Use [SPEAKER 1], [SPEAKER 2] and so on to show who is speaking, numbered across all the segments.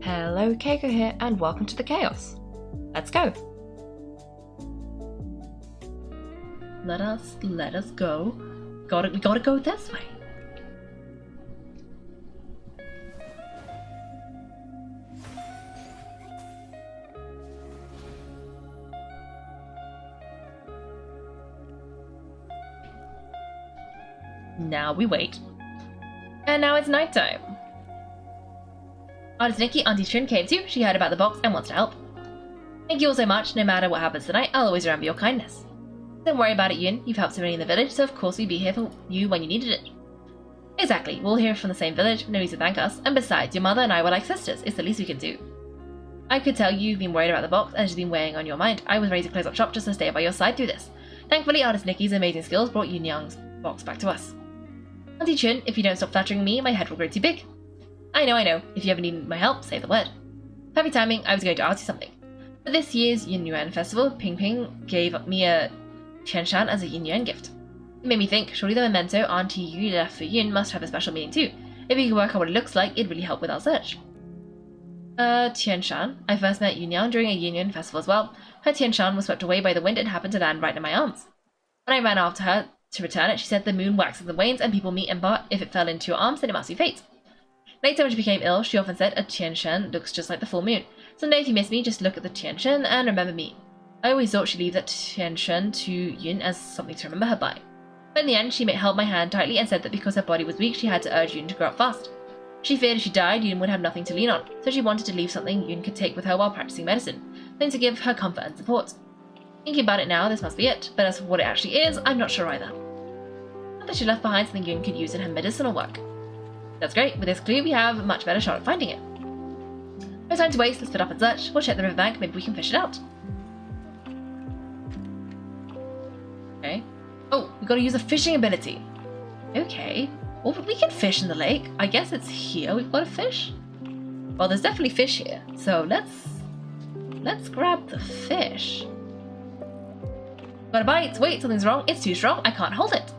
[SPEAKER 1] Hello, Kaiko here, and welcome to the chaos. Let's go. Let us go. We gotta go this way. Now we wait. And now it's nighttime. Artist Nikki, Auntie Chun came too. She heard about the box and wants to help. Thank you all so much. No matter what happens tonight, I'll always remember your kindness. Don't worry about it, Yun. You've helped so many in the village, so of course we'd be here for you when you needed it. Exactly. We're all here from the same village. No need to thank us. And besides, your mother and I were like sisters. It's the least we can do. I could tell you've been worried about the box and it's been weighing on your mind. I was ready to close up shop just to stay by your side through this. Thankfully, Artist Nikki's amazing skills brought Yun Yang's box back to us. Auntie Chun, if you don't stop flattering me, my head will grow too big. I know. If you ever need my help, say the word. Perfect timing, I was going to ask you something. For this year's Yin Yuan festival, Ping Ping gave me a Tianshan as a Yin Yuan gift. It made me think, surely the memento Auntie Yu left for Yun must have a special meaning too. If we could work out what it looks like, it'd really help with our search. Tianshan. I first met Yun Yang during a Yin Yuan festival as well. Her Tianshan was swept away by the wind and happened to land right in my arms. When I ran after her to return it, she said the moon waxes and wanes and people meet and part. If it fell into your arms, then it must be fate. Later, when she became ill, she often said a Tianshan looks just like the full moon. Someday if you miss me, just look at the Tianshan and remember me. I always thought she'd leave that Tianshan to Yun as something to remember her by. But in the end, she held my hand tightly and said that because her body was weak, she had to urge Yun to grow up fast. She feared if she died, Yun would have nothing to lean on, so she wanted to leave something Yun could take with her while practicing medicine, something to give her comfort and support. Thinking about it now, this must be it, but as for what it actually is, I'm not sure either. Not that she left behind something Yun could use in her medicinal work. That's great. With this clue, we have a much better shot at finding it. No time to waste. Let's split up and search. We'll check the riverbank. Maybe we can fish it out. Okay. Oh, we gotta use a fishing ability. Okay. Well, we can fish in the lake. I guess it's here we've got to fish. Well, there's definitely fish here. So let's grab the fish. Got a bite. Wait, something's wrong. It's too strong. I can't hold it.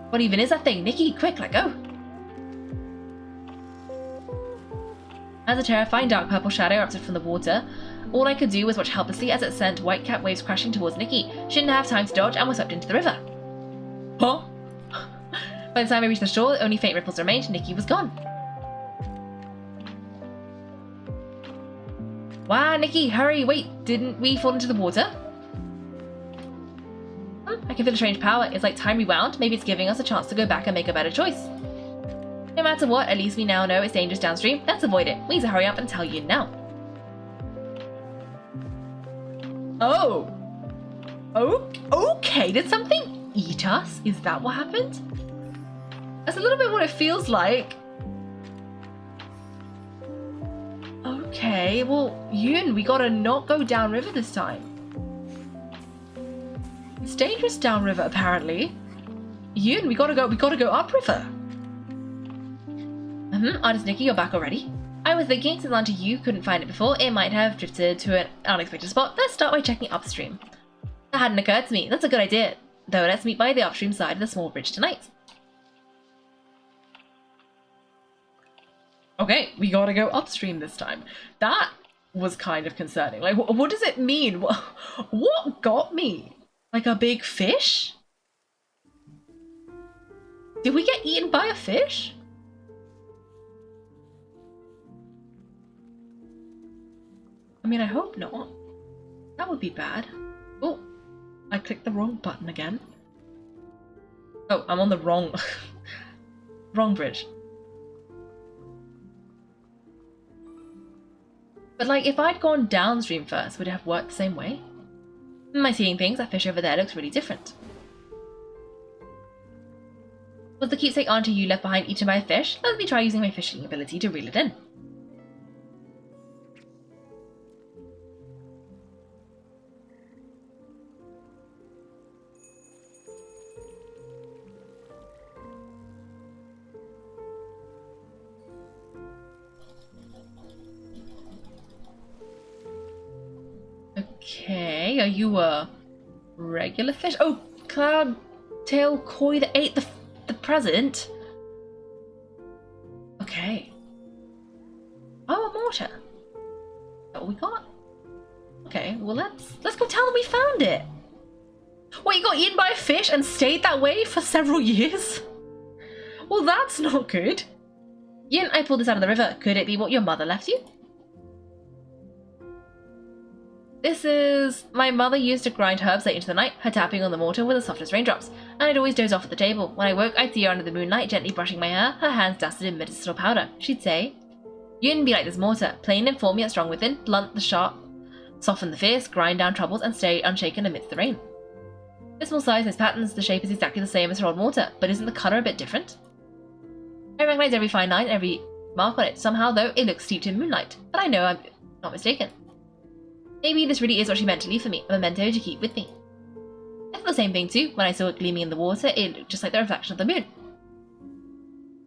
[SPEAKER 1] What even is that thing? Nikki, quick, let go! As a terrifying dark purple shadow erupted from the water, all I could do was watch helplessly as it sent white-capped waves crashing towards Nikki. She didn't have time to dodge and was swept into the river. Huh? By the time I reached the shore, only faint ripples remained. Nikki was gone. Wow, Nikki, hurry! Wait, didn't we fall into the water? I can feel a strange power. It's like time rewound. Maybe it's giving us a chance to go back and make a better choice. No matter what, at least we now know it's dangerous downstream. Let's avoid it. We need to hurry up and tell you now. Oh! Okay, did something eat us? Is that what happened? That's a little bit what it feels like. Okay, well, Yun, we gotta not go downriver this time. It's dangerous downriver, apparently. Yun, we gotta go upriver. Artist Nikki, you're back already. I was thinking, since Auntie Yu couldn't find it before, it might have drifted to an unexpected spot. Let's start by checking upstream. That hadn't occurred to me. That's a good idea. Though, let's meet by the upstream side of the small bridge tonight. Okay, we gotta go upstream this time. That was kind of concerning. Like, what does it mean? What got me? Like a big fish? Did we get eaten by a fish? I mean, I hope not. That would be bad. Oh, I clicked the wrong button again. Oh, I'm on the wrong bridge. But like, if I'd gone downstream first, would it have worked the same way? Am I seeing things? That fish over there looks really different. Was the keepsake Auntie Yu left behind eaten by a fish? Let me try using my fishing ability to reel it in. Okay, are you a regular fish? Oh, cloud tail koi that ate the present? Okay. water. Is that what we got? Okay, well let's go tell them we found it. What, you got eaten by a fish and stayed that way for several years? Well, that's not good. Yin, I pulled this out of the river. Could it be what your mother left you? This is... My mother used to grind herbs late into the night, her tapping on the mortar were the softest raindrops, and I'd always doze off at the table. When I woke, I'd see her under the moonlight, gently brushing my hair, her hands dusted in medicinal powder. She'd say, Yin be like this mortar, plain and form yet strong within, blunt the sharp, soften the fierce, grind down troubles, and stay unshaken amidst the rain. The small size, those patterns, the shape is exactly the same as her old mortar, but isn't the colour a bit different? I recognise every fine line, every mark on it. Somehow, though, it looks steeped in moonlight, but I know I'm not mistaken. Maybe this really is what she meant to leave for me, a memento to keep with me. I thought the same thing too. When I saw it gleaming in the water, it looked just like the reflection of the moon.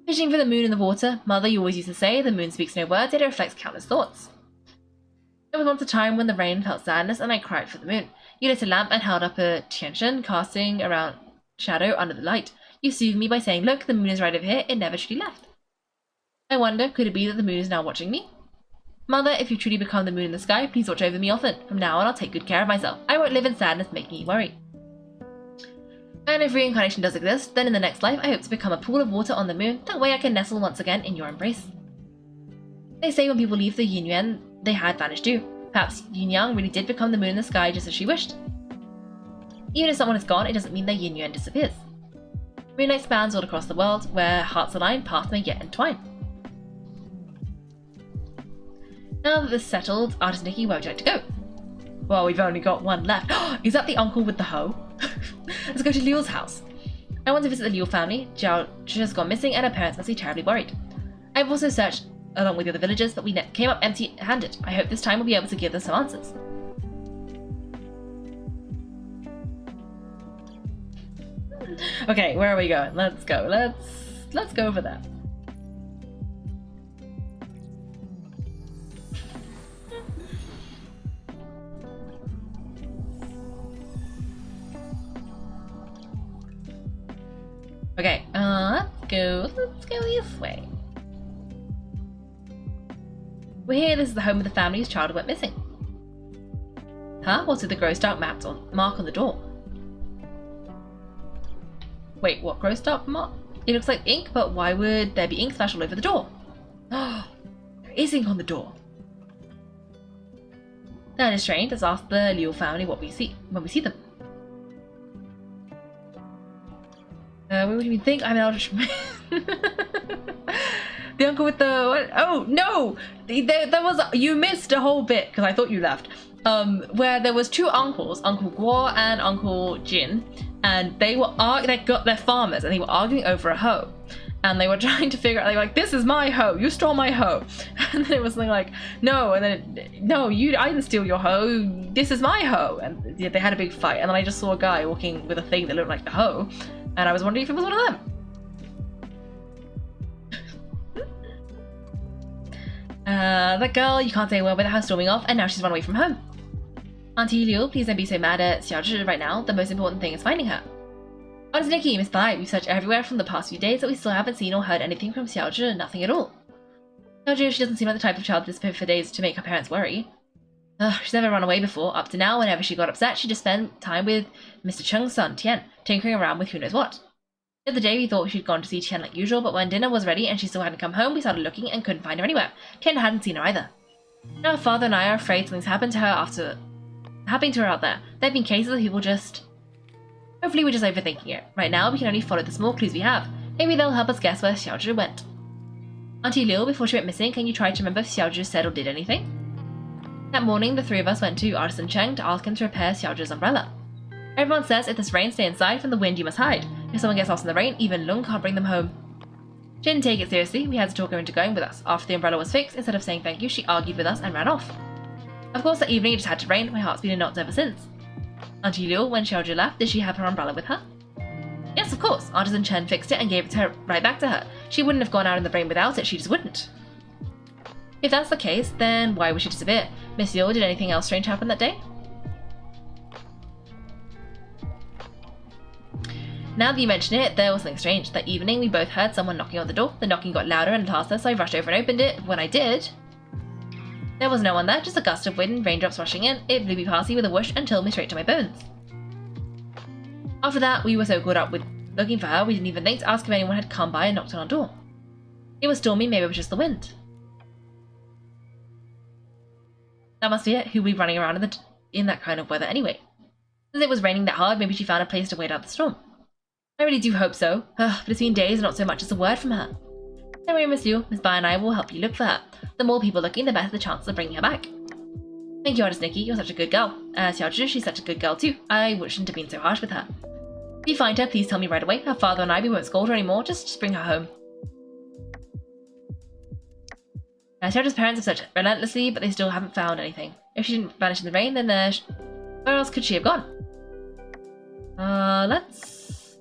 [SPEAKER 1] Fishing for the moon in the water, Mother, you always used to say, the moon speaks no words, yet it reflects countless thoughts. There was once a time when the rain felt sadness and I cried for the moon. You lit a lamp and held up a tianshan, casting around shadow under the light. You soothed me by saying, look, the moon is right over here, it never truly left. I wonder, could it be that the moon is now watching me? Mother, if you truly become the moon in the sky, please watch over me often. From now on, I'll take good care of myself. I won't live in sadness making you worry. And if reincarnation does exist, then in the next life, I hope to become a pool of water on the moon. That way I can nestle once again in your embrace. They say when people leave the yin yuan, they had vanished too. Perhaps yin yang really did become the moon in the sky just as she wished. Even if someone is gone, it doesn't mean their yin yuan disappears. Moonlight spans all across the world, where hearts align, paths may yet entwine. Now that this is settled, Artist Nikki, where would you like to go? Well, we've only got one left. Is that the uncle with the hoe? Let's go to Liu's house. I want to visit the Liu family. Jiao has gone missing and her parents must be terribly worried. I've also searched along with the other villagers, but we came up empty-handed. I hope this time we'll be able to give them some answers. Okay, where are we going? Let's go. Let's go over there. Okay, let's go this way. We're here, this is the home of the family whose child went missing. Huh? What's with the gross dark mark on the door? Wait, what gross dark mark? It looks like ink, but why would there be ink splashed all over the door? Oh, there is ink on the door. That is strange. Let's ask the Liu family what we see when we see them. What would you think? I'm an eldritch. The uncle with the what? Oh no! There was you missed a whole bit because I thought you left. Where there was two uncles, Uncle Guo and Uncle Jin, and they got their farmers and they were arguing over a hoe, and they were trying to figure out. They were like, "This is my hoe. You stole my hoe," and then it was something like, "No," and then "No, I didn't steal your hoe. This is my hoe," and they had a big fight. And then I just saw a guy walking with a thing that looked like the hoe, and I was wondering if it was one of them. That girl, you can't say a word without her storming off, and now she's run away from home. Auntie Liu, please don't be so mad at Xiaozhi right now. The most important thing is finding her. Honest Nikki, Miss Bai, we've searched everywhere from the past few days, but we still haven't seen or heard anything from Xiaozhi, nothing at all. Xiaozhi, she doesn't seem like the type of child to disappear for days to make her parents worry. She's never run away before. Up to now, whenever she got upset, she just spent time with Mr. Cheng's son, Tian, tinkering around with who knows what. The other day we thought she'd gone to see Tian like usual, but when dinner was ready and she still hadn't come home, we started looking and couldn't find her anywhere. Tian hadn't seen her either. Now her father and I are afraid something's happened to her out there. There have been cases of people just... Hopefully we're just overthinking it. Right now we can only follow the small clues we have. Maybe they'll help us guess where Xiaozhi went. Auntie Liu, before she went missing, can you try to remember if Xiaozhi said or did anything? That morning, the three of us went to Artisan Cheng to ask him to repair Xiaozhi's umbrella. Everyone says if this rain, stay inside. From the wind, you must hide. If someone gets lost in the rain, even Lung can't bring them home. She didn't take it seriously. We had to talk her into going with us. After the umbrella was fixed, instead of saying thank you, she argued with us and ran off. Of course, that evening it just had to rain. My heart's been in knots ever since. Auntie Liu, when Xiaozhi left, did she have her umbrella with her? Yes, of course. Artisan Chen fixed it and gave it to her right back to her. She wouldn't have gone out in the rain without it. She just wouldn't. If that's the case, then why would she disappear? Miss Liu, did anything else strange happen that day? Now that you mention it, there was something strange. That evening, we both heard someone knocking on the door. The knocking got louder and faster, so I rushed over and opened it. When I did... There was no one there, just a gust of wind and raindrops rushing in. It blew me past me with a whoosh and tilled me straight to my bones. After that, we were so caught up with looking for her, we didn't even think to ask if anyone had come by and knocked on our door. It was stormy, maybe it was just the wind. That must be it. Who'd be running around in that kind of weather anyway? Since it was raining that hard, maybe she found a place to wait out the storm. I really do hope so. But it's been days and not so much as a word from her. Don't worry, Miss Liu. Miss Bai and I will help you look for her. The more people looking, the better the chances of bringing her back. Thank you, Artist Nikki. You're such a good girl. Xiaozhi, she's such a good girl too. I shouldn't have been so harsh with her. If you find her, please tell me right away. Her father and I, we won't scold her anymore. Just bring her home. Xiaozhi's parents have searched relentlessly, but they still haven't found anything. If she didn't vanish in the rain, then where else could she have gone? Let's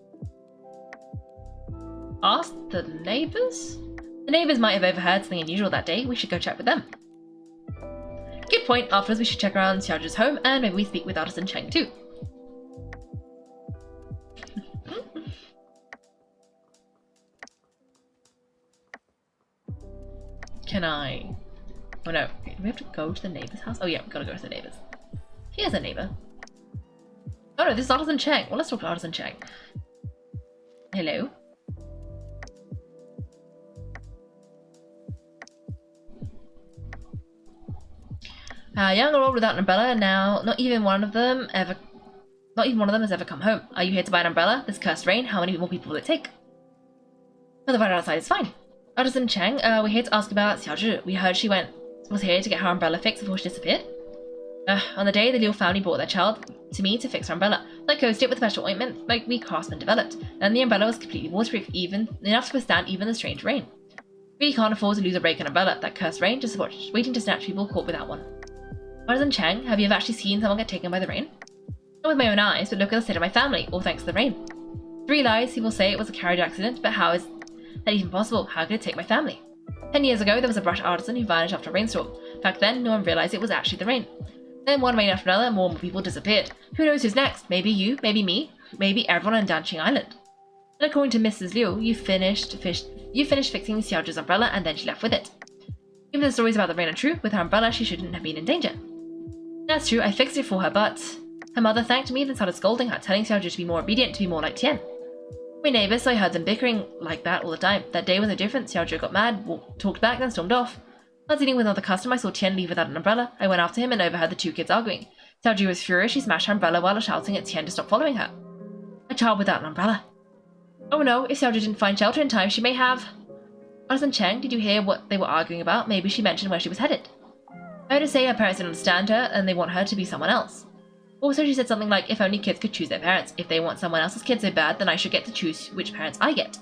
[SPEAKER 1] ask the neighbors? The neighbors might have overheard something unusual that day. We should go check with them. Good point. Afterwards, we should check around Xiaozhi's home, and maybe we speak with Artisan Cheng too. Can I... Oh no, okay, do we have to go to the neighbor's house? Oh yeah, we gotta go to the neighbor's. Here's a neighbor. Oh no, this is Artisan Cheng. Well, let's talk to Artisan Cheng. Hello? Young or old without an umbrella, now not even one of them has ever come home. Are you here to buy an umbrella? This cursed rain, how many more people will it take? Oh, the weather outside is fine. Artisan Cheng, we're here to ask about Xiaozhi. We heard she was here to get her umbrella fixed before she disappeared. On the day the Liu family brought their child to me to fix her umbrella. I coated it with special ointment like we craftsmen developed, and the umbrella was completely waterproof, even enough to withstand even the strange rain. Really can't afford to lose a break an umbrella. That cursed rain, just waiting to snatch people caught without one. Artisan Cheng, have you ever actually seen someone get taken by the rain? Not with my own eyes, but look at the state of my family, all thanks to the rain. 3 lies, people say it was a carriage accident, but how is that even possible? How could it take my family? 10 years ago, there was a brush artisan who vanished after a rainstorm. Back then, no one realized it was actually the rain. Then one rain after another, more people disappeared. Who knows who's next? Maybe you, maybe me, maybe everyone on Danqing Island. And according to Mrs. Liu, you finished fixing Xiaozhi's umbrella and then she left with it. Even the stories about the rain are true, with her umbrella she shouldn't have been in danger. That's true, I fixed it for her, but... Her mother thanked me and started scolding her, telling Xiaozhi to be more obedient, to be more like Tian. We're neighbours, so I heard them bickering like that all the time. That day was no different. Xiaozhi got mad, talked back, then stormed off. I was eating with another customer. I saw Tian leave without an umbrella. I went after him and overheard the 2 kids arguing. Xiaozhi was furious. She smashed her umbrella while shouting at Tian to stop following her. A child without an umbrella. Oh no, if Xiaozhi didn't find shelter in time, she may have... Artisan Cheng, did you hear what they were arguing about? Maybe she mentioned where she was headed. I heard her say her parents didn't understand her and they want her to be someone else. Also, she said something like, if only kids could choose their parents. If they want someone else's kid so bad, then I should get to choose which parents I get.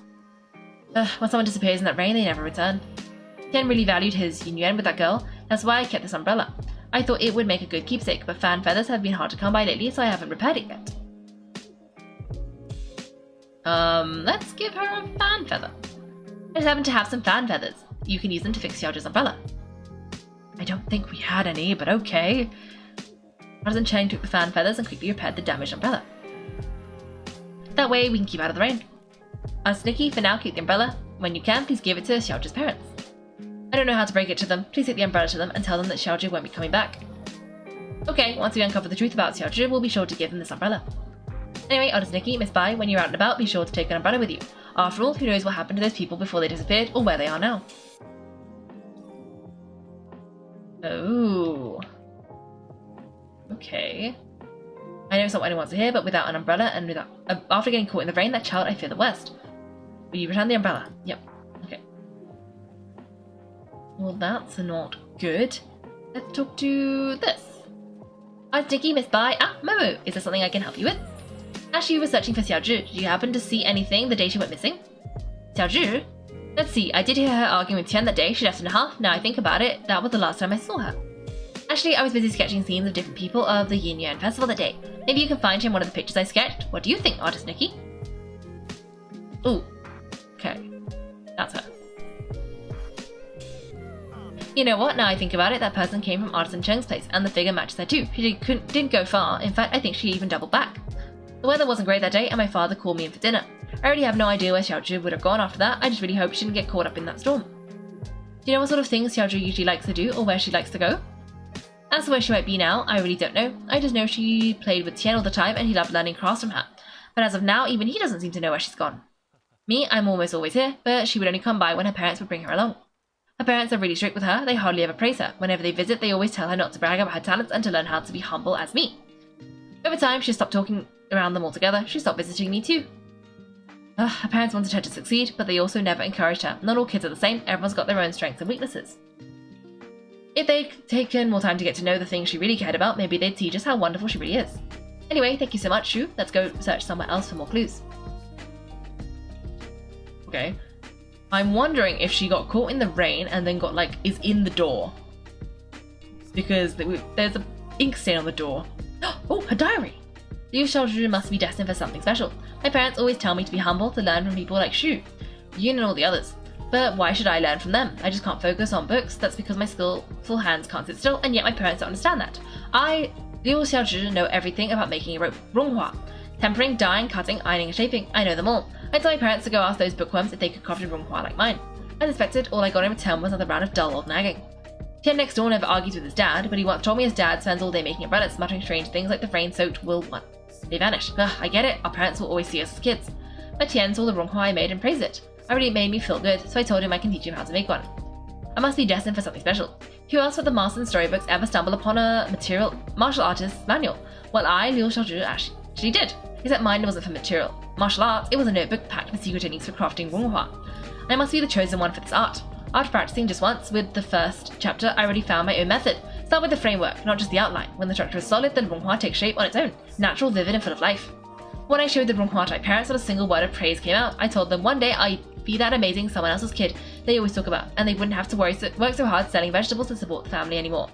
[SPEAKER 1] When someone disappears in that rain, they never return. Tian really valued his union with that girl. That's why I kept this umbrella. I thought it would make a good keepsake, but fan feathers have been hard to come by lately, so I haven't repaired it yet. Let's give her a fan feather. I just happen to have some fan feathers. You can use them to fix Xiaozhi's umbrella. I don't think we had any, but okay. Artisan Cheng took the fan feathers and quickly repaired the damaged umbrella. That way we can keep out of the rain. Artist Nikki, for now keep the umbrella. When you can, please give it to Xiaozhi's parents. I don't know how to break it to them. Please take the umbrella to them and tell them that Xiaozhi won't be coming back. Okay, once we uncover the truth about Xiaozhi, we'll be sure to give them this umbrella. Anyway, Artist Nikki, Miss Bai, when you're out and about, be sure to take an umbrella with you. After all, who knows what happened to those people before they disappeared or where they are now. Oh. Okay. I know it's not what anyone wants to hear, but without an umbrella and without after getting caught in the rain, that child, I fear the worst. Will you return the umbrella? Yep. Okay. Well, that's not good. Let's talk to this. Hi, Nikki, Miss Bai. Momo, is there something I can help you with? As you were searching for Xiaozhi, did you happen to see anything the day she went missing? Xiaozhi? Let's see, I did hear her arguing with Tian that day. She left in a half. Now I think about it, that was the last time I saw her. Actually, I was busy sketching scenes of different people of the Yin Yuan Festival that day. Maybe you can find him one of the pictures I sketched. What do you think, Artist Nikki? Ooh. Okay. That's her. You know what, now I think about it, that person came from Artisan Cheng's place, and the figure matches her too. She didn't go far. In fact, I think she even doubled back. The weather wasn't great that day, and my father called me in for dinner. I already have no idea where Xiaozhi would have gone after that. I just really hope she didn't get caught up in that storm. Do you know what sort of things Xiaozhi usually likes to do or where she likes to go? As for where she might be now, I really don't know. I just know she played with Tian all the time and he loved learning crafts from her. But as of now, even he doesn't seem to know where she's gone. Me, I'm almost always here, but she would only come by when her parents would bring her along. Her parents are really strict with her, they hardly ever praise her. Whenever they visit, they always tell her not to brag about her talents and to learn how to be humble as me. Over time, she stopped talking around them altogether. She stopped visiting me too. Her parents wanted her to succeed, but they also never encouraged her. Not all kids are the same, everyone's got their own strengths and weaknesses. If they'd taken more time to get to know the things she really cared about, maybe they'd see just how wonderful she really is. Anyway, thank you so much, Shu. Let's go search somewhere else for more clues. Okay. I'm wondering if she got caught in the rain and then is in the door. Because there's an ink stain on the door. Oh, her diary! Liu Xiaozhi must be destined for something special. My parents always tell me to be humble, to learn from people like Shu, Yun and all the others. But why should I learn from them? I just can't focus on books. That's because my skillful hands can't sit still, and yet my parents don't understand that. I, Liu Xiaozhi, know everything about making a rope, Ronghua. Tempering, dyeing, cutting, ironing, and shaping. I know them all. I told my parents to go ask those bookworms if they could craft a Ronghua like mine. As expected, all I got in return was another round of dull old nagging. Tian next door never argues with his dad, but he once told me his dad spends all day making umbrellas, muttering strange things like the rain-soaked wool one. They vanish. Ugh, I get it, our parents will always see us as kids. But Tian saw the Ronghua I made and praised it. It really made me feel good, so I told him I can teach him how to make one. I must be destined for something special. Who else but the Marston storybooks ever stumble upon a martial artist's manual? Well, I, Liu Xiaozhi, actually did. Except mine wasn't for martial arts, it was a notebook packed with secret techniques for crafting Ronghua. I must be the chosen one for this art. After practicing just once, with the first chapter, I already found my own method. Start with the framework, not just the outline. When the structure is solid, then Ronghua takes shape on its own, natural, vivid, and full of life. When I showed the Ronghua to my parents, not a single word of praise came out. I told them one day I'd be that amazing someone else's kid they always talk about, and they wouldn't have to work so hard selling vegetables to support the family anymore.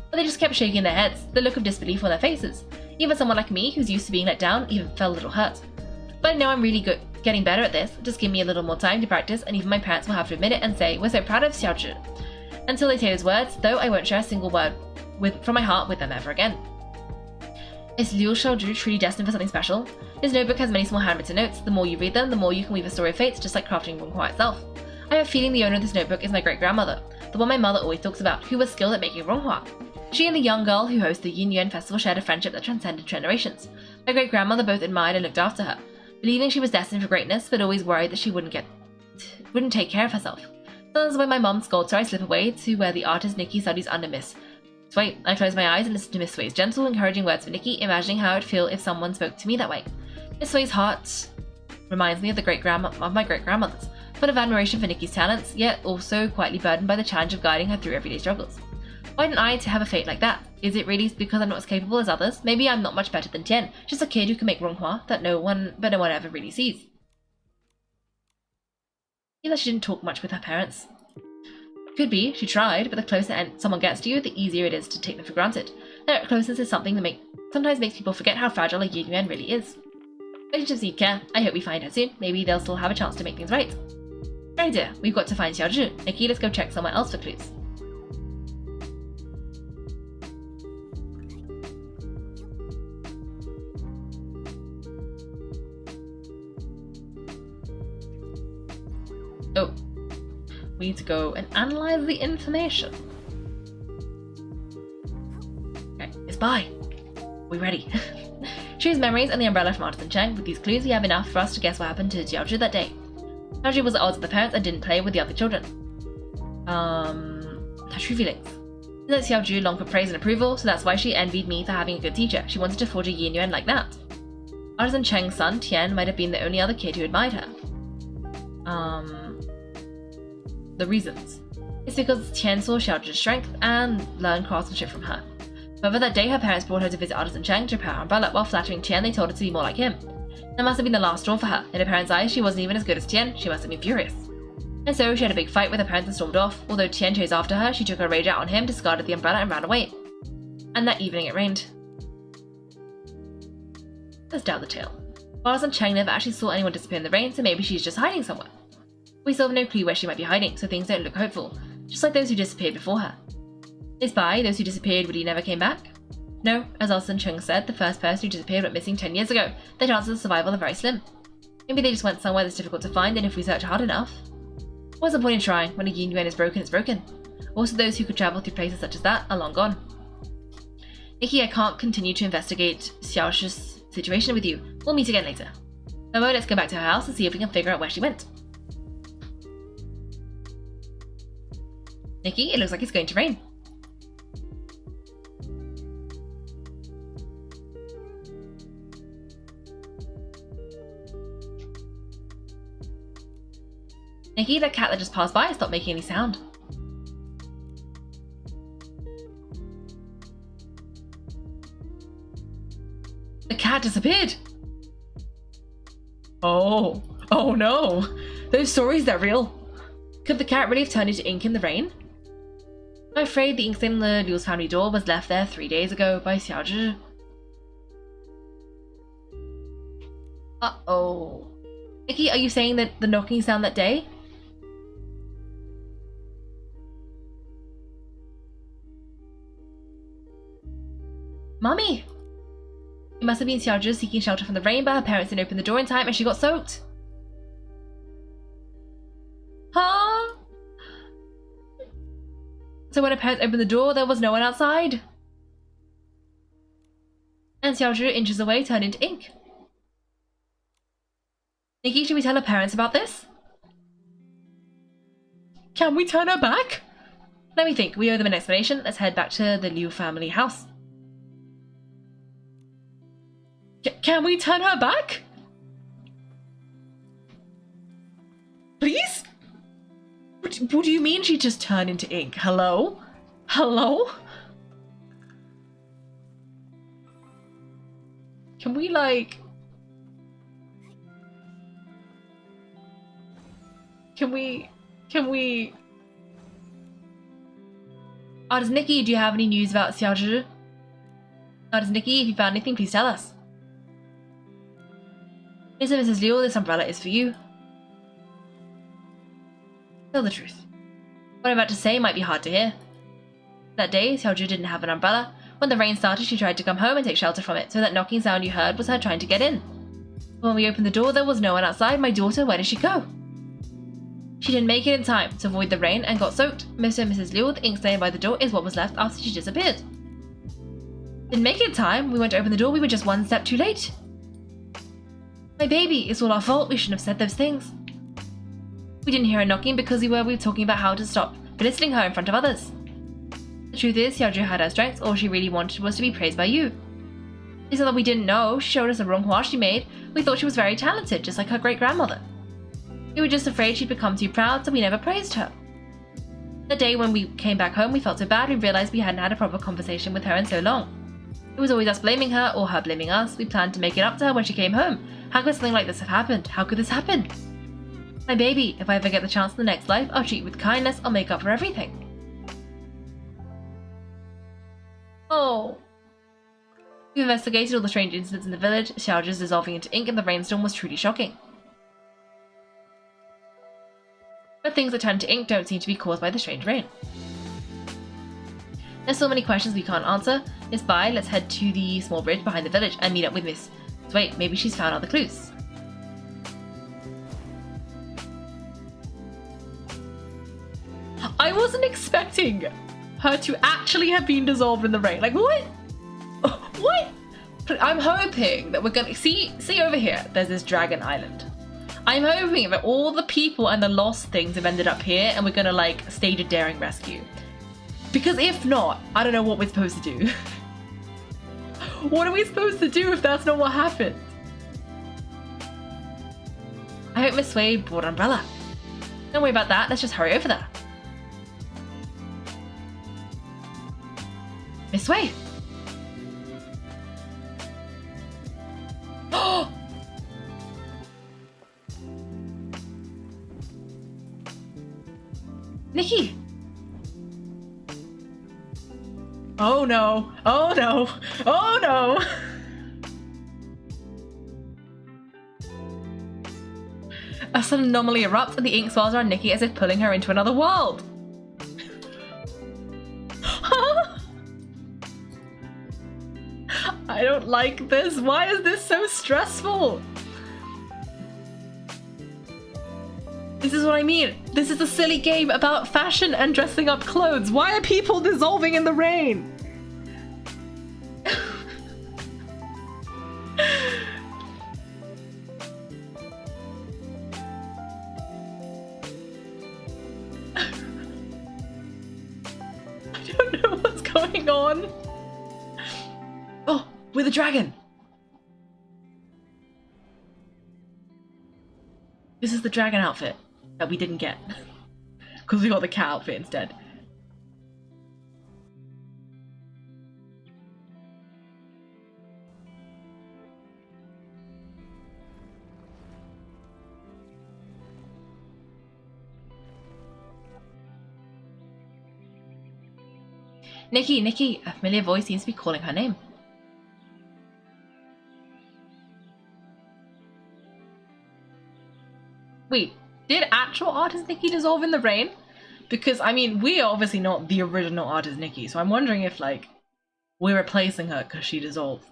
[SPEAKER 1] But they just kept shaking their heads, the look of disbelief on their faces. Even someone like me, who's used to being let down, even felt a little hurt. But I know I'm really good, getting better at this. Just give me a little more time to practice, and even my parents will have to admit it and say, we're so proud of Xiaozhi. Until they say those words, though I won't share a single word from my heart with them ever again. Is Liu Xiaozhi truly destined for something special? His notebook has many small handwritten notes. The more you read them, the more you can weave a story of fates, just like crafting Ronghua itself. I have a feeling the owner of this notebook is my great-grandmother, the one my mother always talks about, who was skilled at making Ronghua. She and the young girl who hosts the Yin Yuan festival shared a friendship that transcended generations. My great-grandmother both admired and looked after her, believing she was destined for greatness, but always worried that she wouldn't take care of herself. Sometimes when my mom scolds her, I slip away to where the artist Nikki studies under Miss Sway. I close my eyes and listen to Miss Sway's gentle, encouraging words for Nikki, imagining how it'd feel if someone spoke to me that way. Miss Sway's heart reminds me of my great-grandmother's, full of admiration for Nikki's talents, yet also quietly burdened by the challenge of guiding her through everyday struggles. Why didn't I have a fate like that? Is it really because I'm not as capable as others? Maybe I'm not much better than Tian, just a kid who can make Ronghua that no one ever really sees. Either she didn't talk much with her parents. Could be, she tried, but the closer someone gets to you, the easier it is to take them for granted. Their closeness is something that sometimes makes people forget how fragile a Yin Yuan really is. Relationships need care. I hope we find her soon. Maybe they'll still have a chance to make things right. Very dear, we've got to find Xiaozhi. Nikki, let's go check somewhere else for clues. Oh, we need to go and analyze the information. Okay, it's by. We ready? Choose memories and the umbrella from Artisan Cheng. With these clues, we have enough for us to guess what happened to Xiaozhi that day. Xiaozhi was at odds with the parents and didn't play with the other children. Her true feelings. She let Xiaozhi long for praise and approval, so that's why she envied me for having a good teacher. She wanted to forge a Yin Yuan like that. Artisan Cheng's son, Tian, might have been the only other kid who admired her. The reasons. It's because Tian saw Xiaozhi's strength and learned craftsmanship from her. However, that day her parents brought her to visit Artisan Cheng to repair her umbrella. While flattering Tian, they told her to be more like him. That must have been the last straw for her. In her parents' eyes, she wasn't even as good as Tian. She must have been furious. And so she had a big fight with her parents and stormed off. Although Tian chased after her, she took her rage out on him, discarded the umbrella, and ran away. And that evening it rained. Let's doubt the tale. Artisan Cheng never actually saw anyone disappear in the rain, so maybe she's just hiding somewhere. We still have no clue where she might be hiding, so things don't look hopeful, just like those who disappeared before her. Is Bai, those who disappeared when he never came back? No, as Artisan Cheng said, the first person who disappeared went missing 10 years ago. Their chances of survival are very slim. Maybe they just went somewhere that's difficult to find, and if we search hard enough... What's the point in trying? When a yin yuan is broken, it's broken. Also, those who could travel through places such as that are long gone. Nikki, I can't continue to investigate Xiaoshi's situation with you. We'll meet again later. Momo, let's go back to her house and see if we can figure out where she went. Nikki, it looks like it's going to rain. Nikki, that cat that just passed by stopped making any sound. The cat disappeared! Oh no! Those stories, they're real! Could the cat really have turned into ink in the rain? I'm afraid the ink stain on the Liu's family door was left there 3 days ago by Xiaozhi. Uh-oh. Nikki, are you saying that the knocking sound that day? Mummy! It must have been Xiaozhi seeking shelter from the rain, but her parents didn't open the door in time and she got soaked. Huh? So when her parents opened the door, there was no one outside. And Xiaozhi, inches away, turned into ink. Nikki, should we tell her parents about this? Can we turn her back? Let me think. We owe them an explanation. Let's head back to the Liu family house. Can we turn her back? Please? What do you mean she just turned into ink? Hello? Hello? Can we, like... Can we... Artist Nikki, do you have any news about Xiaozhi? Artist Nikki, if you found anything, please tell us. Mr. and Mrs. Liu, this umbrella is for you. Tell the truth. What I'm about to say might be hard to hear. That day, Xiaozhi didn't have an umbrella. When the rain started, she tried to come home and take shelter from it, so that knocking sound you heard was her trying to get in. When we opened the door, there was no one outside. My daughter, where did she go? She didn't make it in time to avoid the rain and got soaked. Mr. and Mrs. Liu, the ink stain by the door is what was left after she disappeared. Didn't make it in time. We went to open the door. We were just one step too late. My baby, it's all our fault. We shouldn't have said those things. We didn't hear her knocking because we were talking about how to stop belittling her in front of others. The truth is, Xiaozhi had her strengths. All she really wanted was to be praised by you. It's not that we didn't know. She showed us a wrong hua she made. We thought she was very talented, just like her great-grandmother. We were just afraid she'd become too proud, so we never praised her. The day when we came back home, we felt so bad we realized we hadn't had a proper conversation with her in so long. It was always us blaming her, or her blaming us. We planned to make it up to her when she came home. How could something like this have happened? How could this happen? My baby, if I ever get the chance in the next life, I'll treat you with kindness. I'll make up for everything. Oh. We investigated all the strange incidents in the village. Xiaozhi's dissolving into ink in the rainstorm was truly shocking. But things that turn to ink don't seem to be caused by the strange rain. There's so many questions we can't answer. Miss Bai, let's head to the small bridge behind the village and meet up with Miss Wait, maybe she's found other clues. I wasn't expecting her to actually have been dissolved in the rain. Like, what? What? I'm hoping that we're gonna see over here, there's this dragon island. I'm hoping that all the people and the lost things have ended up here and we're gonna like stage a daring rescue. Because if not, I don't know what we're supposed to do. What are we supposed to do if that's not what happened? I hope Miss Wade brought an umbrella. Don't worry about that, let's just hurry over there. Miss Wade! Oh! Nikki! Oh no! Oh no! Oh no! A sudden anomaly erupts and the ink swirls around Nikki as if pulling her into another world. I don't like this. Why is this so stressful? This is what I mean. This is a silly game about fashion and dressing up clothes. Why are people dissolving in the rain? I don't know what's going on. Oh, with a dragon. This is the dragon outfit that we didn't get because we got the cat outfit instead. Nikki, Nikki, a familiar voice seems to be calling her name. Wait, did actual artist Nikki dissolve in the rain? Because, I mean, we are obviously not the original artist Nikki, so I'm wondering if, like, we're replacing her because she dissolved.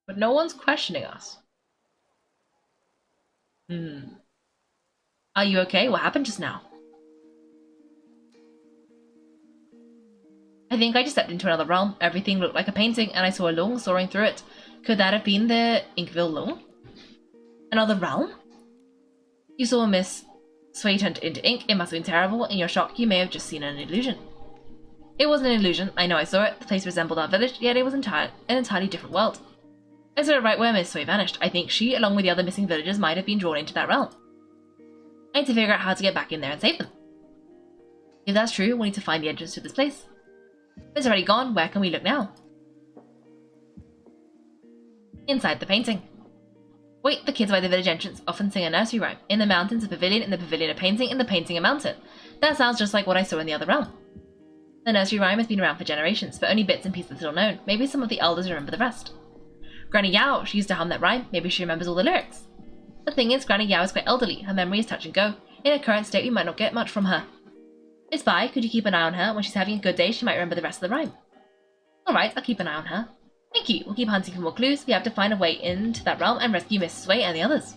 [SPEAKER 1] But no one's questioning us. Are you okay? What happened just now? I think I just stepped into another realm. Everything looked like a painting, and I saw a lung soaring through it. Could that have been the Inkville lung? Another realm? You saw Miss Sway turned into ink. It must have been terrible. In your shock, you may have just seen an illusion. It wasn't an illusion. I know I saw it. The place resembled our village, yet it was an entirely different world. I saw it right where Miss Sway vanished. I think she, along with the other missing villagers, might have been drawn into that realm. I need to figure out how to get back in there and save them. If that's true, we'll need to find the entrance to this place. It's already gone. Where can we look now? Inside the painting. Wait, the kids by the village entrance often sing a nursery rhyme. In the mountains a pavilion, in the pavilion a painting, in the painting a mountain. That sounds just like what I saw in the other realm. The nursery rhyme has been around for generations, but only bits and pieces are still known. Maybe some of the elders remember the rest. Granny Yao, she used to hum that rhyme. Maybe she remembers all the lyrics. The thing is, Granny Yao is quite elderly. Her memory is touch and go. In her current state, we might not get much from her. Miss Bai, could you keep an eye on her? When she's having a good day, she might remember the rest of the rhyme. Alright, I'll keep an eye on her. Thank you. We'll keep hunting for more clues. We have to find a way into that realm and rescue Miss Sway and the others.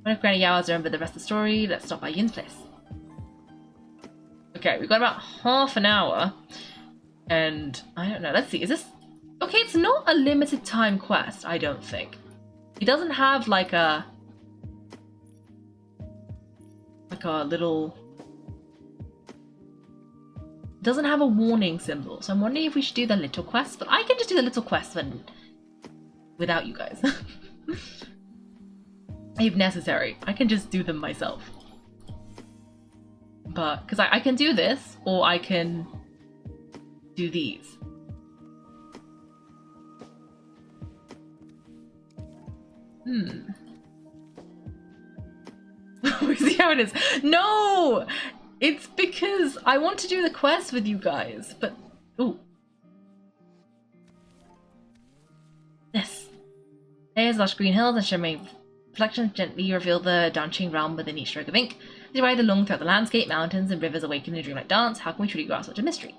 [SPEAKER 1] What if Granny Yao has remembered the rest of the story? Let's stop by Yun's place. Okay, we've got about half an hour. And I don't know. Let's see. Is this... Okay, it's not a limited time quest, I don't think. It doesn't have like a little... Doesn't have a warning symbol, so I'm wondering if we should do the little quest, but I can just do the little quest without you guys. If necessary, I can just do them myself. But, because I can do this, or I can do these. We see how it is. No! It's because I want to do the quest with you guys, but... Ooh. This. There's lush green hills and shimmering reflections gently reveal the dancing realm with a neat stroke of ink. As you ride along throughout the landscape, mountains and rivers awaken in a dreamlike dance. How can we truly grasp such a mystery?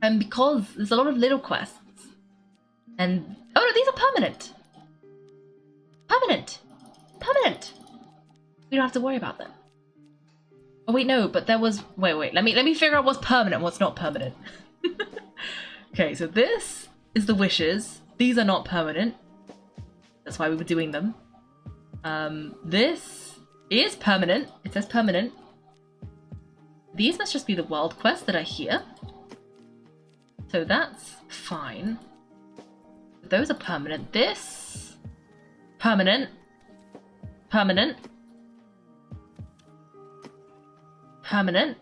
[SPEAKER 1] And because there's a lot of little quests. And... Oh no, these are permanent! Permanent! Permanent! We don't have to worry about them. Oh wait, no, but there was... Wait, let me figure out what's permanent and what's not permanent. Okay, so this is the wishes. These are not permanent. That's why we were doing them. This is permanent. It says permanent. These must just be the world quests that are here. So that's fine. Those are permanent. This... Permanent. Permanent. Permanent.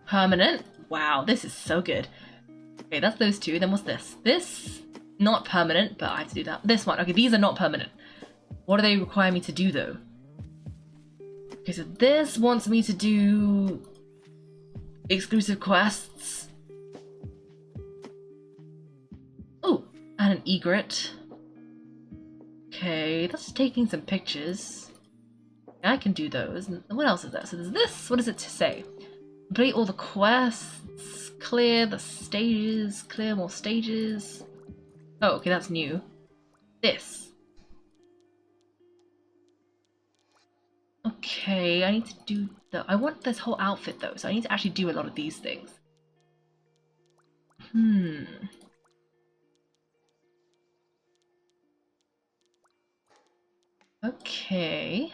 [SPEAKER 1] Permanent. Wow, this is so good. Okay, that's those two. Then what's this? This, not permanent, but I have to do that. This one. Okay, these are not permanent. What do they require me to do, though? Okay, so this wants me to do exclusive quests. Oh, and an egret. Okay, that's taking some pictures. I can do those. What else is there? So there's this. What does it say? Complete all the quests. clear the stages, clear more stages. Oh, okay, that's new. This. Okay, I need to do I want this whole outfit though, so I need to actually do a lot of these things. Okay.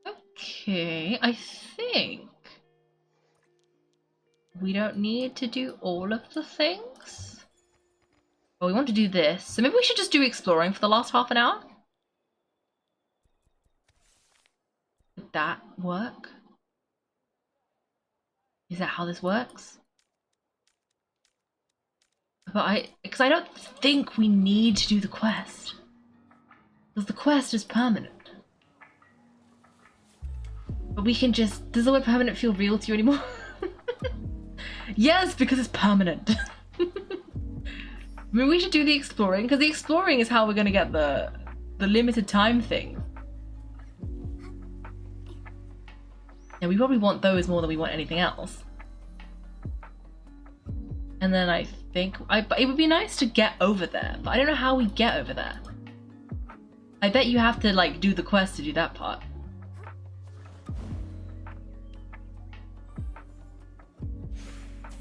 [SPEAKER 1] Okay, I think we don't need to do all of the things. Well, we want to do this, so maybe we should just do exploring for the last half an hour? Would that work? Is that how this works? But because I don't think we need to do the quest. Because the quest is permanent. But we can just... Does the word permanent feel real to you anymore? Yes, because it's permanent. I mean, we should do the exploring, because the exploring is how we're going to get the limited time thing. Yeah, we probably want those more than we want anything else. And then I think... it would be nice to get over there, but I don't know how we get over there. I bet you have to, like, do the quest to do that part.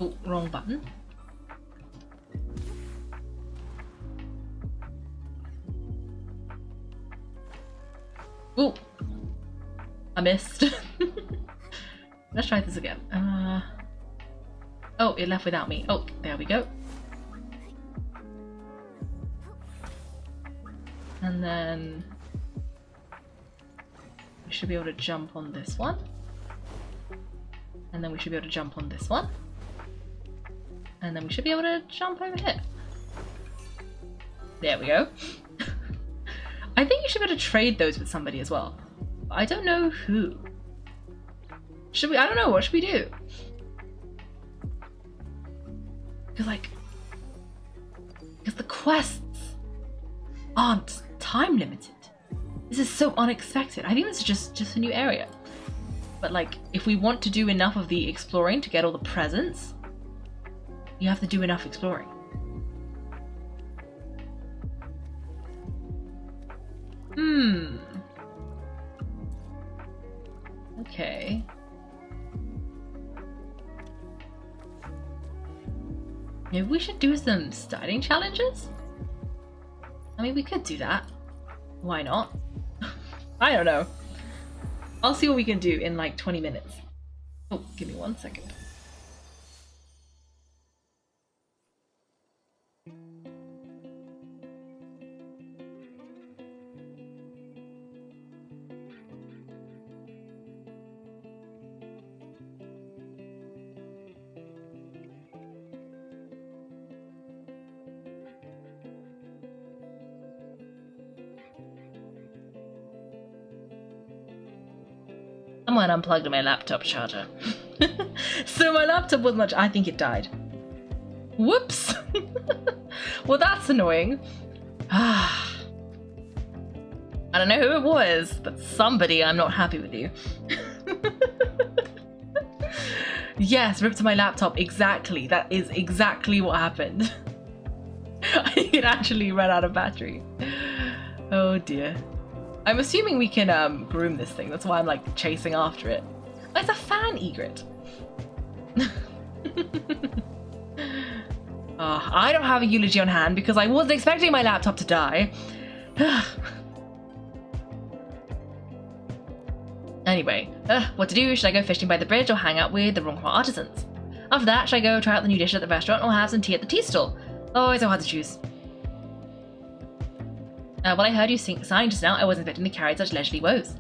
[SPEAKER 1] Oh, wrong button. Oh, I missed. Let's try this again. Oh, it left without me. Oh, there we go. And then we should be able to jump on this one. And then we should be able to jump on this one. And then we should be able to jump over here. There we go. I think you should be able to trade those with somebody as well. But I don't know who. Should we? I don't know. What should we do? Because the quests aren't time limited. This is so unexpected. I think this is just a new area. But like, if we want to do enough of the exploring to get all the presents, you have to do enough exploring. Okay. Maybe we should do some starting challenges? I mean, we could do that. Why not? I don't know. I'll see what we can do in like 20 minutes. Oh, give me 1 second. Someone unplugged my laptop charger. So my laptop was much. I think it died. Whoops. Well, that's annoying. I don't know who it was, but somebody, I'm not happy with you. Yes, ripped to my laptop. Exactly. That is exactly what happened. It actually ran out of battery. Oh dear. I'm assuming we can groom this thing. That's why I'm like chasing after it. Oh, it's a fan egret. Oh, I don't have a eulogy on hand because I wasn't expecting my laptop to die. Anyway, what to do? Should I go fishing by the bridge or hang out with the Ronghua artisans? After that, should I go try out the new dishes at the restaurant or have some tea at the tea stall? Oh, it's so hard to choose. Well, I heard you sighing just now. I wasn't expecting to carry such leisurely woes.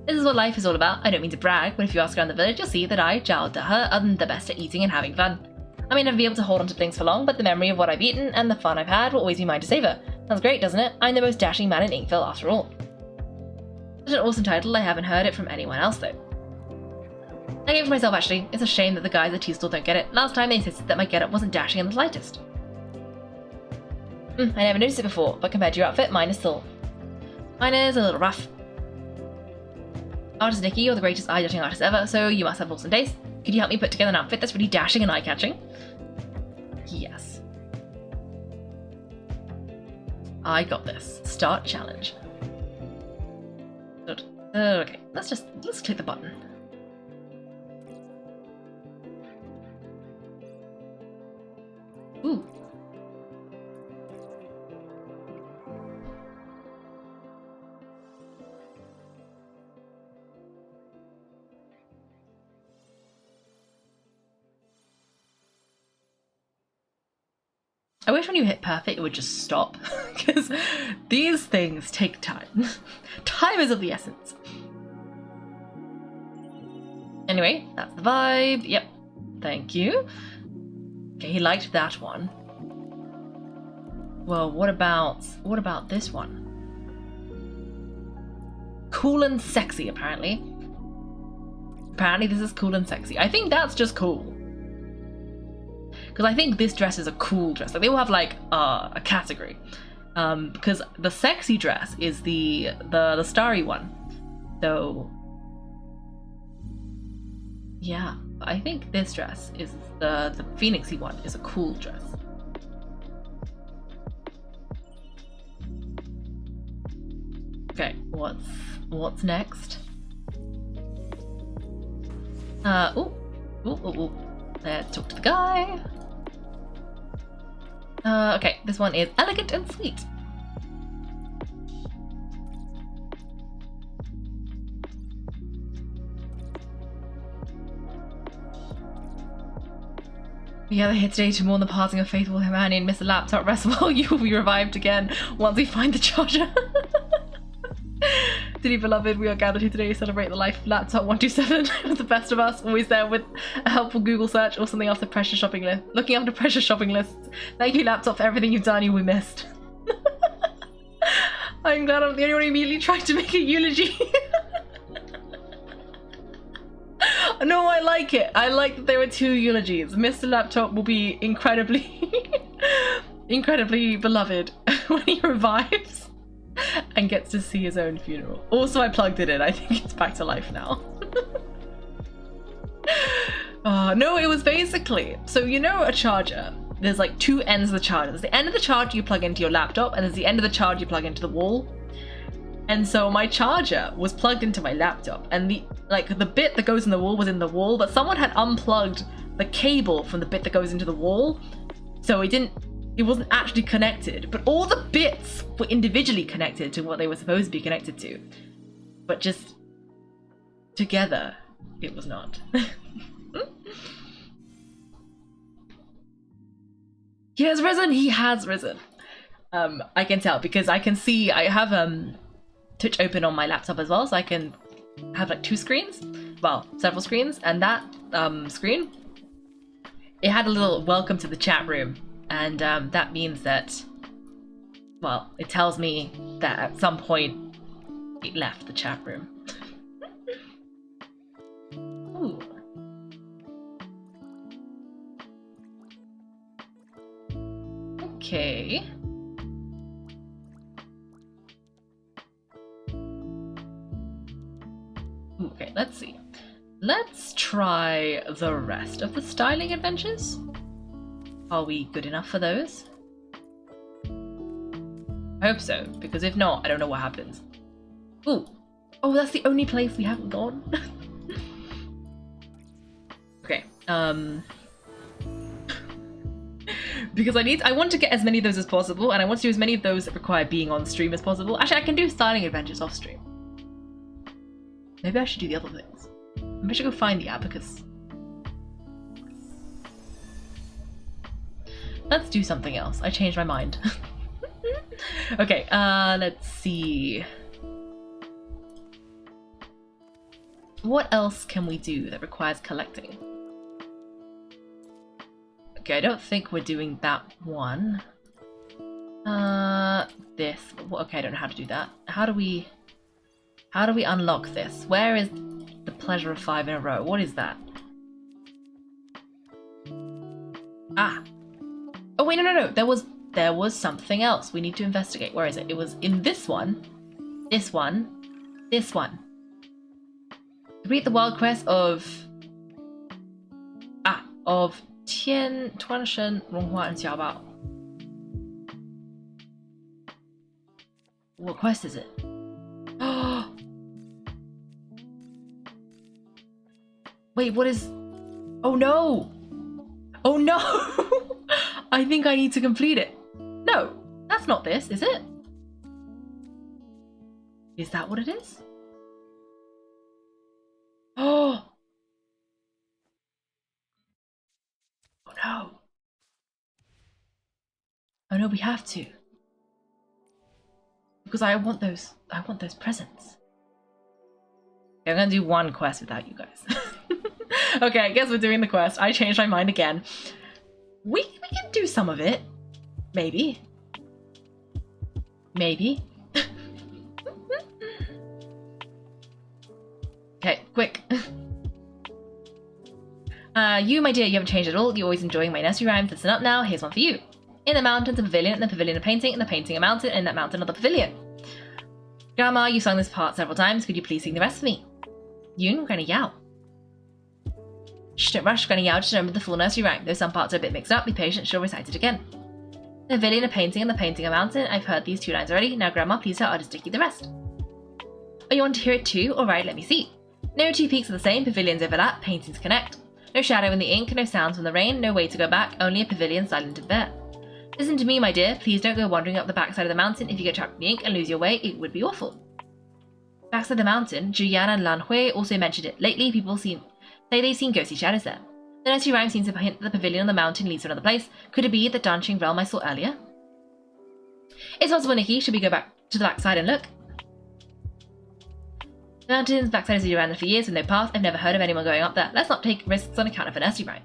[SPEAKER 1] This is what life is all about. I don't mean to brag, but if you ask around the village, you'll see that I, Zhao Dehe, am the best at eating and having fun. I may never be able to hold on to things for long, but the memory of what I've eaten and the fun I've had will always be mine to savor. Sounds great, doesn't it? I'm the most dashing man in Inkville, after all. Such an awesome title, I haven't heard it from anyone else, though. I gave it to myself, actually. It's a shame that the guys at tea stall don't get it. Last time they insisted that my getup wasn't dashing in the slightest. I never noticed it before, but compared to your outfit, mine is a little rough. Artist Nikki, you're the greatest eye dotting artist ever, so you must have awesome taste. Could you help me put together an outfit that's really dashing and eye-catching? Yes. I got this. Start challenge. Good. Okay, let's click the button. Ooh. I wish when you hit perfect it would just stop, because these things take time. Time is of the essence. Anyway, that's the vibe. Yep. Thank you. Okay, he liked that one. Well, what about this one? Cool and sexy, apparently. Apparently this is cool and sexy. I think that's just cool. Because I think this dress is a cool dress. Like, they will have like a category. Because the sexy dress is the starry one. So yeah, I think this dress is the phoenixy one is a cool dress. Okay, what's next? Ooh. Let's talk to the guy. Okay, this one is elegant and sweet. We gather here today to mourn the passing of faithful companion Mr. Laptop Rest. You will be revived again once we find the charger. Dearly beloved, we are gathered here today to celebrate the life of Laptop 127. It was the best of us, always there with a helpful Google search or something after precious shopping list. Looking after precious shopping lists. Thank you, Laptop, for everything you've done. You will be missed. I'm glad I'm the only one who immediately tried to make a eulogy. No, I like it. I like that there were two eulogies. Mr. Laptop will be incredibly, incredibly beloved when he revives and gets to see his own funeral. Also, I plugged it in. I think it's back to life now. No, it was basically, so you know a charger, there's like two ends of the charger. There's the end of the charger you plug into your laptop, and there's the end of the charger you plug into the wall. And so my charger was plugged into my laptop, and the bit that goes in the wall was in the wall, but someone had unplugged the cable from the bit that goes into the wall, so it wasn't actually connected, but all the bits were individually connected to what they were supposed to be connected to, but just together it was not. He has risen. He has risen. I can tell because I can see I have Twitch open on my laptop as well, so I can have like two screens, well, several screens, and that screen, it had a little welcome to the chat room, and that means that, well, it tells me that at some point it left the chat room. Ooh. Okay. Okay, let's see. Let's try the rest of the styling adventures. Are we good enough for those? I hope so, because if not, I don't know what happens. Ooh. Oh, that's the only place we haven't gone. Okay, because I want to get as many of those as possible, and I want to do as many of those that require being on stream as possible. Actually, I can do styling adventures off stream. Maybe I should do the other things. Maybe I should go find the abacus. Let's do something else. I changed my mind. Okay, let's see. What else can we do that requires collecting? Okay, I don't think we're doing that one. This. Okay, I don't know how to do that. How do we unlock this? Where is the pleasure of 5 in a row? What is that? Ah. Oh wait, no. There was something else we need to investigate. Where is it? It was in this one, this one, this one. Complete the wild quest of 天穿身融化 and 小宝. What quest is it? Wait, what is... Oh no! Oh no! I think I need to complete it. No, that's not this, is it? Is that what it is? Oh! Oh no. Oh no, we have to. Because I want those presents. Okay, I'm gonna do one quest without you guys. Okay, I guess we're doing the quest. I changed my mind again. We can do some of it. Maybe. Maybe. Okay, quick. You, my dear, you haven't changed at all. You're always enjoying my nursery rhymes. Listen up now. Here's one for you. In the mountains, a pavilion, in the pavilion, a painting, in the painting, a mountain, in that mountain, another pavilion. Grandma, you sung this part several times. Could you please sing the rest for me? Yoon, Granny Yao. Shh, don't rush, Granny Yao. Just remember the full nursery rhyme. Though some parts are a bit mixed up, be patient. She'll recite it again. The pavilion, a painting, and the painting, a mountain. I've heard these 2 lines already. Now, Grandma, please tell Artist Dicky the rest. Oh, you want to hear it too? Alright, let me see. No 2 peaks are the same. Pavilions overlap. Paintings connect. No shadow in the ink. No sounds from the rain. No way to go back. Only a pavilion silent and bare. Listen to me, my dear. Please don't go wandering up the backside of the mountain. If you get trapped in the ink and lose your way, it would be awful. Backside the mountain, Juyan and Lan Hui also mentioned it. Lately, people say they've seen ghostly shadows there. The nursery rhyme seems to hint that the pavilion on the mountain leads to another place. Could it be the dancing realm I saw earlier? It's possible, Nikki. Should we go back to the backside and look? The mountain's backside has been around there for years with no path. I've never heard of anyone going up there. Let's not take risks on account of a nursery rhyme.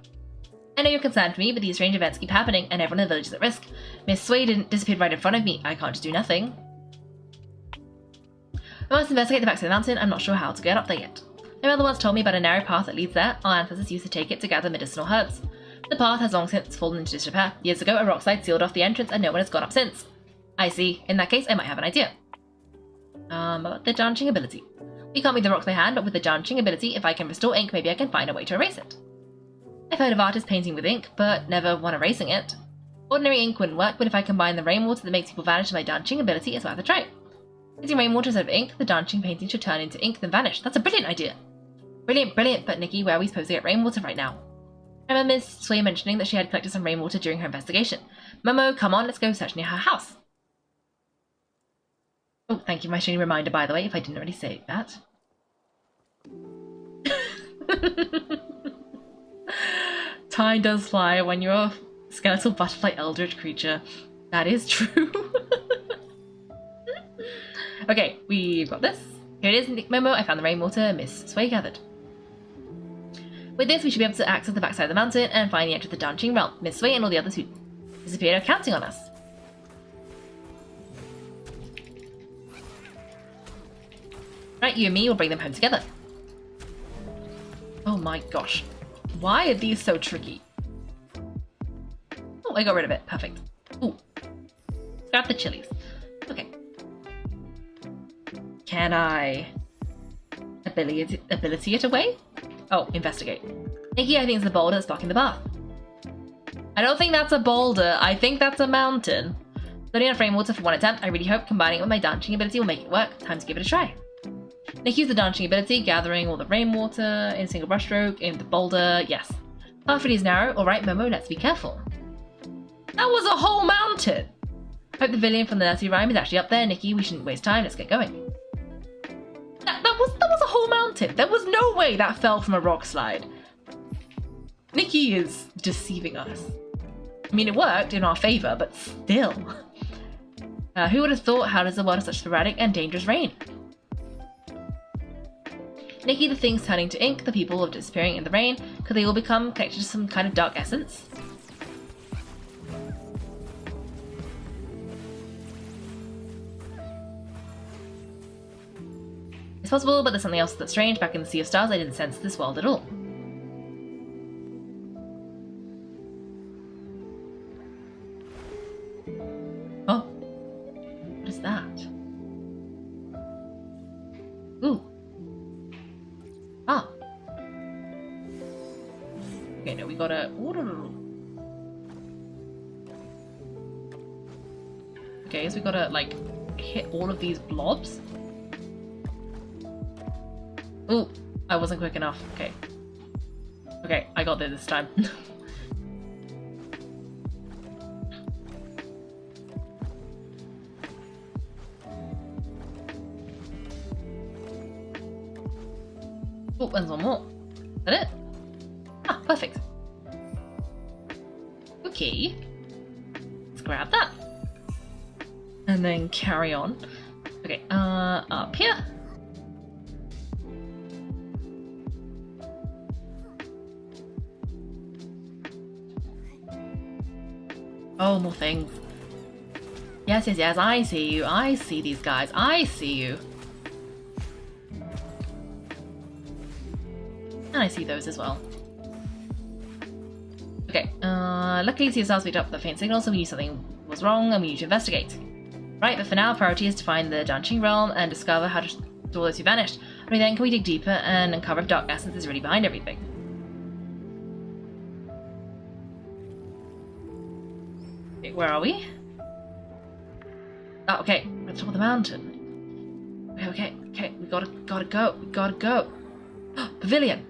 [SPEAKER 1] I know you're concerned for me, but these strange events keep happening, and everyone in the village is at risk. Miss Sway didn't disappear right in front of me. I can't just do nothing. I must investigate the backside of the mountain. I'm not sure how to get up there yet. My mother once told me about a narrow path that leads there. Our ancestors used to take it to gather medicinal herbs. The path has long since fallen into disrepair. Years ago, a rockslide sealed off the entrance, and no one has gone up since. I see. In that case, I might have an idea. About the dancing ability. We can't move the rocks by hand, but with the dancing ability, if I can restore ink, maybe I can find a way to erase it. I've heard of artists painting with ink, but never one erasing it. Ordinary ink wouldn't work, but if I combine the rainwater that makes people vanish with my dancing ability, it's worth a try. Using rainwater instead of ink, the dancing painting should turn into ink then vanish. That's a brilliant idea. Brilliant, brilliant, but Nikki, where are we supposed to get rainwater right now? I remember Miss Sway mentioning that she had collected some rainwater during her investigation. Momo, come on, let's go search near her house. Oh, thank you for my shiny reminder, by the way, if I didn't already say that. Time does fly when you're a skeletal butterfly eldritch creature. That is true. Okay, we've got this. Here it is, Momo. I found the rainwater Miss Sway gathered. With this, we should be able to access the backside of the mountain and find the entrance of the dancing realm. Miss Sway and all the others who disappeared are counting on us. Right, you and me will bring them home together. Oh my gosh. Why are these so tricky? Oh, I got rid of it. Perfect. Ooh. Grab the chilies. Okay. Can I ability it away? Oh, investigate. Nikki, I think it's the boulder that's blocking the path. I don't think that's a boulder. I think that's a mountain. Studying enough rainwater for one attempt. I really hope combining it with my dancing ability will make it work. Time to give it a try. Nikki used the dancing ability, gathering all the rainwater in a single brushstroke in the boulder. Yes. Path really is narrow. Alright, Momo, let's be careful. That was a whole mountain! Hope the villain from the nursery rhyme is actually up there. Nikki, we shouldn't waste time. Let's get going. That was a whole mountain. There was no way that fell from a rock slide. Nikki is deceiving us. I mean, it worked in our favor, but still. Who would have thought? How does the world have such sporadic and dangerous rain? Nikki, the things turning to ink, the people of disappearing in the rain, could they all become connected to some kind of dark essence? It's possible, but there's something else that's strange. Back in the Sea of Stars, I didn't sense this world at all. Oh. What is that? Ooh. Ah. gotta... Okay, so we gotta, like, hit all of these blobs. Ooh, I wasn't quick enough. Okay. Okay, I got there this time. Oh, and one more. Is that it? Ah, perfect. Okay. Let's grab that. And then carry on. Okay, up here. Oh, more things. Yes, yes, yes, I see you. I see these guys. I see you. And I see those as well. Okay, luckily CSR's picked up the faint signal, so we knew something was wrong and we need to investigate. Right, but for now, priority is to find the Dancing Realm and discover how to store those who vanished. Only then can we dig deeper and uncover if Dark Essence is really behind everything. Okay, where are we? Oh, okay, we're at the top of the mountain. Okay, we gotta go. Pavilion!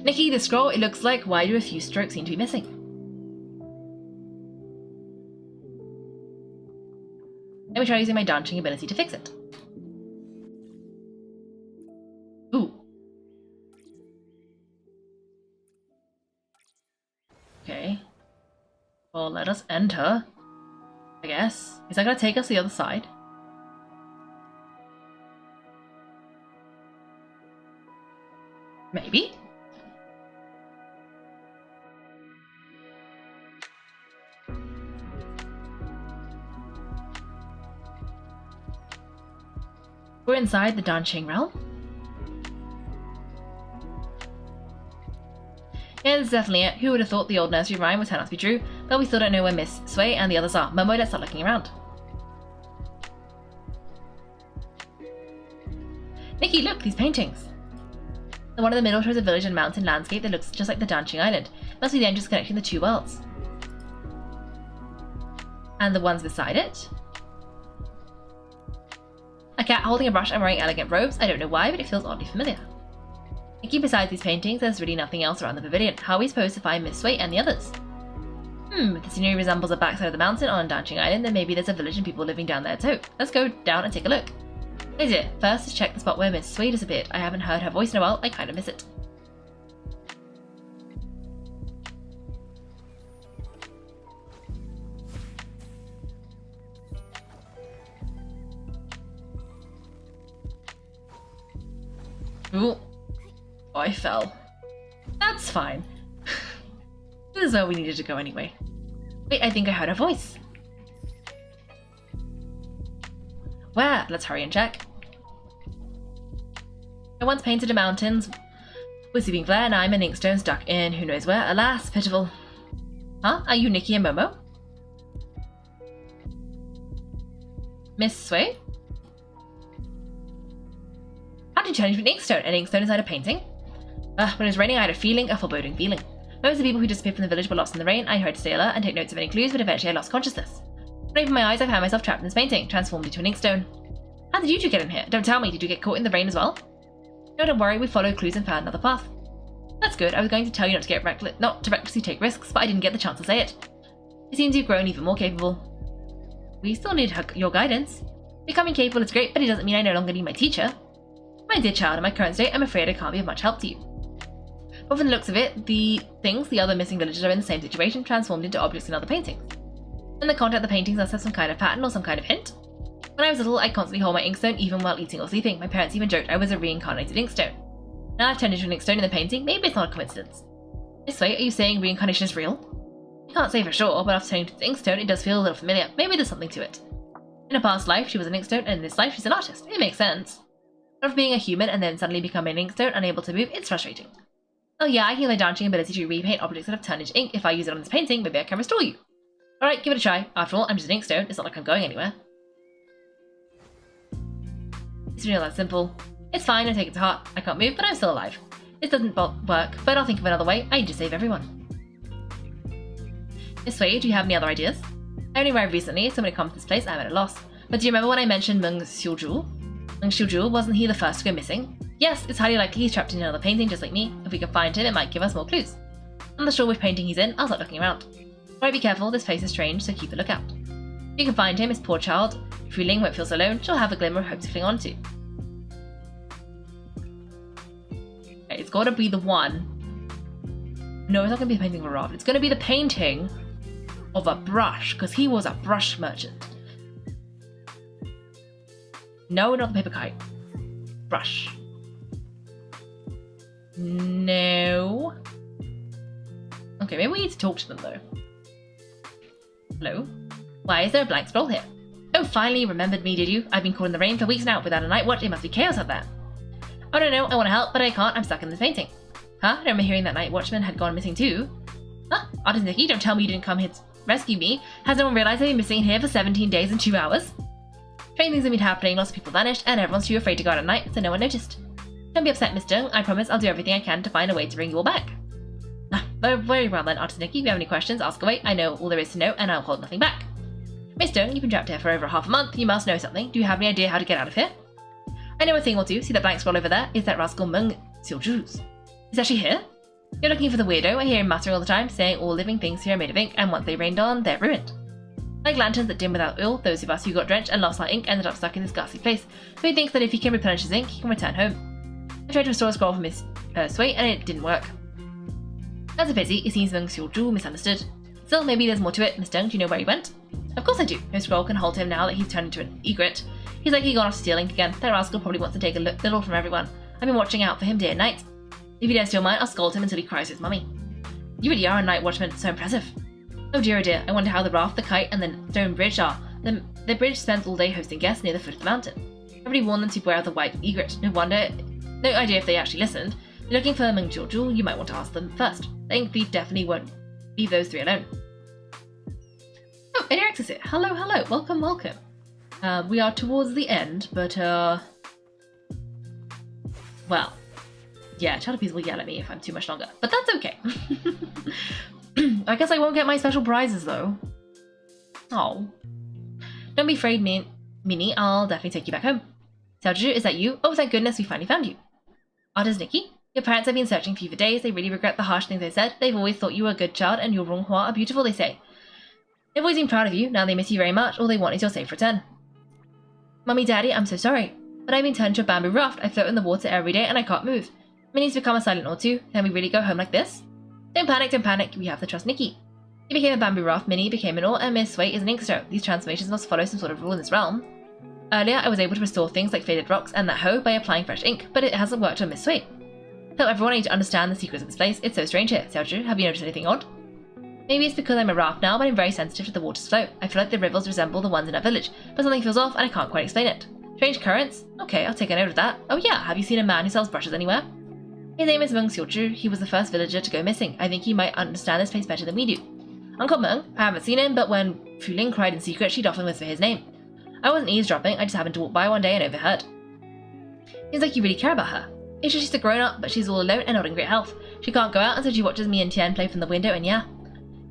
[SPEAKER 1] Nikki, the scroll, it looks like. Why do a few strokes seem to be missing? Let me try using my dancing ability to fix it. Ooh. Okay. Well, let us enter, I guess. Is that gonna take us to the other side? Maybe? We're inside the Dancing Realm. Yeah, this is definitely it. Who would have thought the old nursery rhyme would turn out to be true? But we still don't know where Miss Sway and the others are. Momo, let's start looking around. Nikki, look, these paintings. The one in the middle shows a village and mountain landscape that looks just like the Dancing Island. Must be the entrance connecting the two worlds. And the ones beside it? A cat holding a brush and wearing elegant robes. I don't know why, but it feels oddly familiar. Nikki, besides these paintings, there's really nothing else around the pavilion. How are we supposed to find Miss Sway and the others? If the scenery resembles the backside of the mountain on Dancing Island, then maybe there's a village and people living down there too. Let's go down and take a look. Hey dear, first let's check the spot where Miss Sway disappeared. I haven't heard her voice in a while, I kinda miss it. Ooh. Oh, I fell. That's fine. This is where we needed to go anyway. Wait, I think I heard a voice. Where? Let's hurry and check. I once painted the mountains with seeping glare, and I'm an inkstone stuck in who knows where. Alas, pitiful. Huh? Are you Nikki and Momo? Miss Sway? How did you turn into an inkstone? An inkstone inside a painting? When it was raining, I had a foreboding feeling. Most of the people who disappeared from the village were lost in the rain. I tried to stay alert and take notes of any clues, but eventually I lost consciousness. When I opened my eyes, I found myself trapped in this painting, transformed into an inkstone. How did you two get in here? Don't tell me, did you get caught in the rain as well? No, don't worry, we followed clues and found another path. That's good, I was going to tell you not to recklessly take risks, but I didn't get the chance to say it. It seems you've grown even more capable. We still need your guidance. Becoming capable is great, but it doesn't mean I no longer need my teacher. My dear child, in my current state, I'm afraid I can't be of much help to you. But from the looks of it, the other missing villagers are in the same situation, transformed into objects in other paintings. In the content of the paintings must have some kind of pattern or some kind of hint. When I was little, I constantly hold my inkstone even while eating or sleeping. My parents even joked I was a reincarnated inkstone. Now I've turned into an inkstone in the painting, maybe it's not a coincidence. This way, are you saying reincarnation is real? I can't say for sure, but after turning into inkstone, it does feel a little familiar. Maybe there's something to it. In a past life, she was an inkstone, and in this life, she's an artist. It makes sense. But of being a human and then suddenly becoming an inkstone, unable to move, it's frustrating. Oh yeah, I hear my dancing ability to repaint objects that have turned into ink. If I use it on this painting, maybe I can restore you. Alright, give it a try. After all, I'm just an inkstone. It's not like I'm going anywhere. It's really that simple. It's fine, I take it to heart. I can't move, but I'm still alive. This doesn't work, but I'll think of another way. I need to save everyone. Miss Wei, do you have any other ideas? I only arrived recently, so when it comes to this place, I'm at a loss. But do you remember when I mentioned Meng Xiuzhu? Meng Xiuzhu, wasn't he the first to go missing? Yes, it's highly likely he's trapped in another painting just like me. If we can find him, it might give us more clues. I'm not sure which painting he's in, I'll start looking around. Alright, be careful, this place is strange, so keep a lookout. If you can find him, his poor child, Fu Ling won't feel so alone, she'll have a glimmer of hope to cling on to. Okay, it's gotta be the one. No, it's not gonna be the painting of a raft, it's gonna be the painting of a brush, because he was a brush merchant. No, not the paper kite. Brush. No. Okay, maybe we need to talk to them though. Hello? Why is there a blank scroll here? Oh, finally you remembered me, did you? I've been caught in the rain for weeks now without a night watch. It must be chaos out there. Oh no, I want to help, but I can't. I'm stuck in this painting. Huh? I remember hearing that night watchman had gone missing too. Huh? Artist Nikki, don't tell me you didn't come here to rescue me. Has no one realized I've been missing here for 17 days and 2 hours? Strange things have been happening, lots of people vanished, and everyone's too afraid to go out at night, so no one noticed. Don't be upset, Miss Jung. I promise I'll do everything I can to find a way to bring you all back. Very well then, Artist Nikki. If you have any questions, ask away. I know all there is to know, and I'll hold nothing back. Miss Jung, you've been trapped here for over half a month. You must know something. Do you have any idea how to get out of here? I know a thing or two. See that blank scroll over there? It's that rascal Meng Xiuzhu's. He's actually here? You're looking for the weirdo. I hear him muttering all the time, saying all living things here are made of ink, and once they rained on, they're ruined. Like lanterns that dim without oil, those of us who got drenched and lost our ink ended up stuck in this ghastly place, so he thinks that if he can replenish his ink, he can return home. I tried to restore a scroll from Miss Sui, and it didn't work. That's a pity. It seems Meng Xiuzhu misunderstood. Still, maybe there's more to it. Miss Deng, do you know where he went? Of course I do. No scroll can hold him now that he's turned into an egret. He's likely gone off stealing again. That rascal probably wants to take a little from everyone. I've been watching out for him day and night. If he dares steal mine, I'll scold him until he cries to his mummy. You really are a night watchman. So impressive. Oh dear. I wonder how the raft, the kite, and the stone bridge are. The bridge spends all day hosting guests near the foot of the mountain. Everybody warned them to beware of the white egret. No idea if they actually listened. If you're looking for Meng Xiuzhu, you might want to ask them first. The ink thief definitely won't leave those three alone. Oh, Adirex is here. Hello. Welcome. We are towards the end, but well, yeah, Chatterpies will yell at me if I'm too much longer, but that's okay. I guess I won't get my special prizes though. Oh. Don't be afraid, Minnie. I'll definitely take you back home. Xiaozhi, is that you? Oh, thank goodness we finally found you. Artist Nikki? Your parents have been searching for you for days. They really regret the harsh things they said. They've always thought you were a good child, and your Ronghua are beautiful, they say. They've always been proud of you. Now they miss you very much. All they want is your safe return. Mummy, Daddy, I'm so sorry. But I've been turned into a bamboo raft. I float in the water every day, and I can't move. Minnie's become a silent or two. Can we really go home like this? Don't panic. We have to trust Nikki. He became a bamboo raft, Minnie became an oar, and Miss Sui is an inkstone. These transformations must follow some sort of rule in this realm. Earlier, I was able to restore things like faded rocks and that hoe by applying fresh ink, but it hasn't worked on Miss Sui. Tell everyone I need to understand the secrets of this place. It's so strange here. Xiaozhi, have you noticed anything odd? Maybe it's because I'm a raft now, but I'm very sensitive to the water's flow. I feel like the rivers resemble the ones in our village, but something feels off and I can't quite explain it. Strange currents? Okay, I'll take a note of that. Oh yeah, have you seen a man who sells brushes anywhere? His name is Meng Xiuzhu. He was the first villager to go missing. I think he might understand this place better than we do. Uncle Meng, I haven't seen him, but when Fu Ling cried in secret, she'd often whisper his name. I wasn't eavesdropping, I just happened to walk by one day and overheard. Seems like you really care about her. It's just she's a grown-up, but she's all alone and not in great health. She can't go out, and so she watches me and Tian play from the window, and yeah.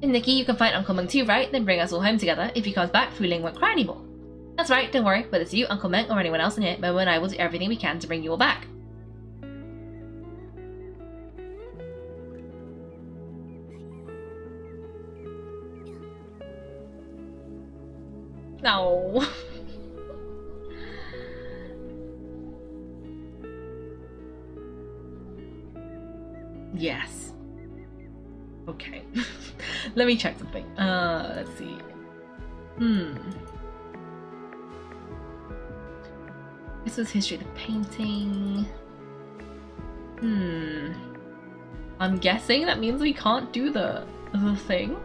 [SPEAKER 1] And Nikki, you can find Uncle Meng too, right? Then bring us all home together. If he comes back, Fu Ling won't cry anymore. That's right, don't worry. Whether it's you, Uncle Meng, or anyone else in here, Momo and I will do everything we can to bring you all back. No. Yes. Okay. Let me check something. Let's see. This was history of the painting. I'm guessing that means we can't do the thing.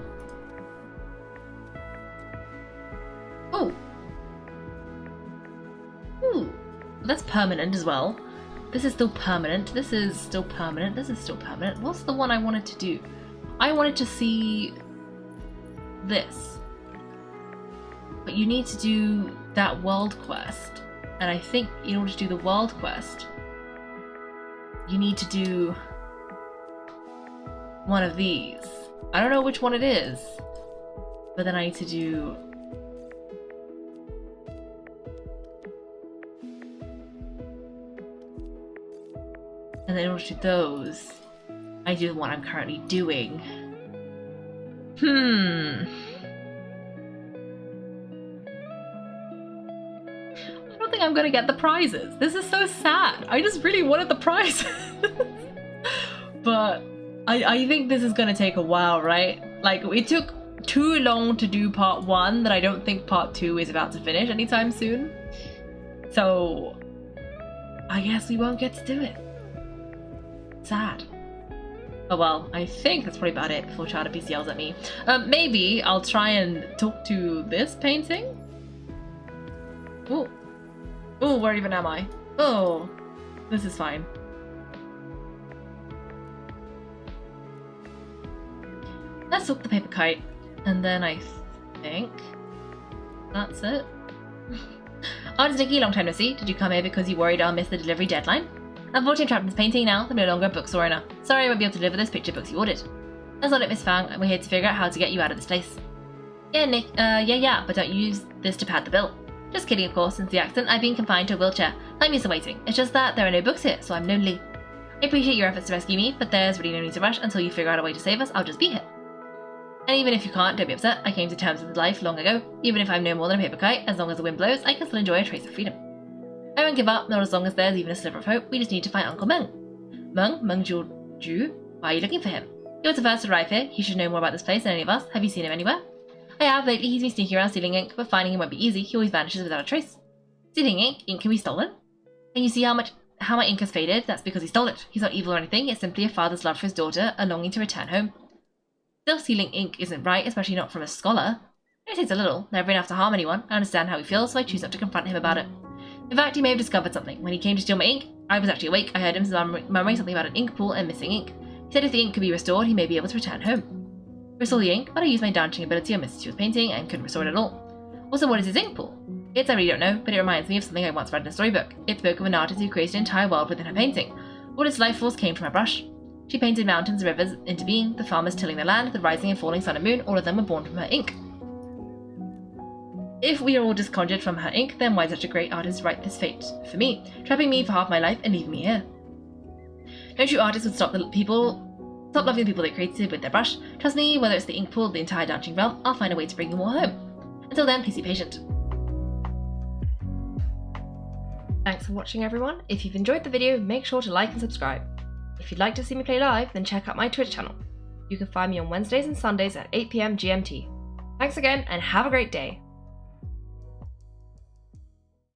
[SPEAKER 1] Oh. Ooh. That's permanent as well. This is still permanent. This is still permanent. This is still permanent. What's the one I wanted to do? I wanted to see this. But you need to do that world quest. And I think in order to do the world quest, you need to do one of these. I don't know which one it is, but then I need to do... And then in order to do those, I do the one I'm currently doing. I don't think I'm gonna get the prizes. This is so sad. I just really wanted the prizes. But I think this is gonna take a while, right? Like, it took too long to do part 1 that I don't think part 2 is about to finish anytime soon. So I guess we won't get to do it. Sad. Oh well, I think that's probably about it before Child Peace yells at me. Maybe I'll try and talk to this painting. Oh. Oh, where even am I? Oh, this is fine. Let's hook the paper kite, and then I think that's it. Artist Nikki, long time no see. Did you come here because you worried I'll miss the delivery deadline? Unfortunately, I'm trapped in this painting now. I'm no longer a bookstore owner. Sorry, I won't be able to deliver those picture books you ordered. That's not it, Miss Fang. We're here to figure out how to get you out of this place. Yeah, Nick. Yeah, but don't use this to pad the bill. Just kidding, of course. Since the accident, I've been confined to a wheelchair. I'm used to waiting. It's just that there are no books here, so I'm lonely. I appreciate your efforts to rescue me, but there's really no need to rush until you figure out a way to save us. I'll just be here. And even if you can't, don't be upset. I came to terms with life long ago. Even if I'm no more than a paper kite, as long as the wind blows, I can still enjoy a trace of freedom. I won't give up, not as long as there's even a sliver of hope. We just need to find Uncle Meng. Meng Ju? Why are you looking for him? He was the first to arrive here. He should know more about this place than any of us. Have you seen him anywhere? I have. Lately he's been sneaking around stealing ink, but finding him won't be easy. He always vanishes without a trace. Stealing ink? Ink can be stolen? And you see how my ink has faded? That's because he stole it. He's not evil or anything. It's simply a father's love for his daughter, a longing to return home. Still, stealing ink isn't right, especially not from a scholar. It takes a little, never enough to harm anyone. I understand how he feels, so I choose not to confront him about it. In fact, he may have discovered something. When he came to steal my ink, I was actually awake. I heard him murmuring something about an ink pool and missing ink. He said if the ink could be restored, he may be able to return home. Restore the ink, but I used my dancing ability on Mrs. Chu's painting and couldn't restore it at all. Also, what is his ink pool? It's I really don't know, but it reminds me of something I once read in a storybook. It spoke of an artist who created an entire world within her painting. All its life force came from her brush. She painted mountains and rivers into being, the farmers tilling their land, the rising and falling sun and moon, all of them were born from her ink. If we are all just conjured from her ink, then why did such a great artist write this fate for me, trapping me for half my life and leaving me here? No true artist would stop loving the people they created with their brush. Trust me, whether it's the ink pool or the entire dancing realm, I'll find a way to bring you all home. Until then, please be patient. Thanks for watching, everyone. If you've enjoyed the video, make sure to like and subscribe. If you'd like to see me play live, then check out my Twitch channel. You can find me on Wednesdays and Sundays at 8 PM GMT. Thanks again, and have a great day.